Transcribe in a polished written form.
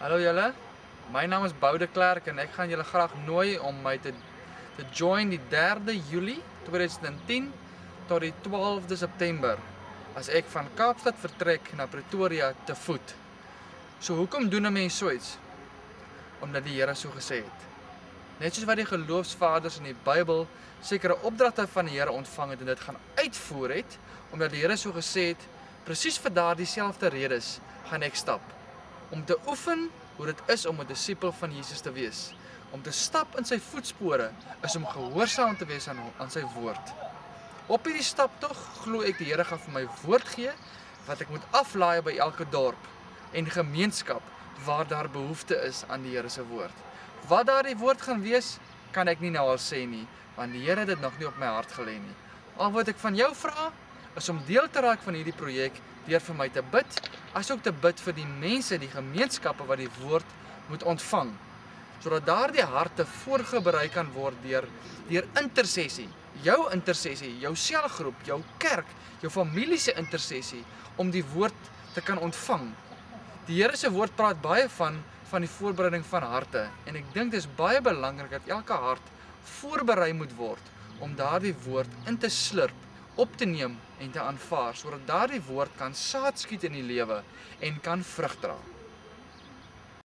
Hallo julle, my naam is Boude Klerk en ek gaan julle graag nooi om my te join die 3de Julie 2010 tot die 12de September as ek van Kaapstad vertrek na Pretoria te voet. So hoekom doen 'n mens so iets? Omdat die Here so gesê het. Net soos wat die geloofsvaders in die Bybel sekere opdragte van die Here ontvang het en dit gaan uitvoer het, omdat die Here so gesê het, presies vir daardie selfde redes gaan ek stap. Om te oefen hoe dit is om 'n disipel van Jesus te wees. Om te stap in sy voetspore is om gehoorsaam te wees aan sy woord. Op hierdie staptog glo ek die Here gaan vir my woord gee wat ek moet aflaai by elke dorp en gemeenskap waar daar behoefte is aan die Here se woord. Wat daardie woord gaan wees, kan ek nie nou al sê nie, want die Here het dit nog nie op my hart gelê nie. Al wat ek van jou vra, is om deel te raak van hierdie projek deur vir my te bid, asook te bid vir die mense, die gemeenskappe wat die woord moet ontvang, sodat daardie harte voorberei kan word deur intersessie, jou selgroep, jou kerk, jou familie se intersessie om die woord te kan ontvang. Die Here se woord praat baie van die voorbereiding van harte en ek dink dit is baie belangrik dat elke hart voorberei moet word om daardie woord in te slurp, op te neem en te aanvaar sodat daardie woord kan saad skiet in die lewe en kan vrug dra.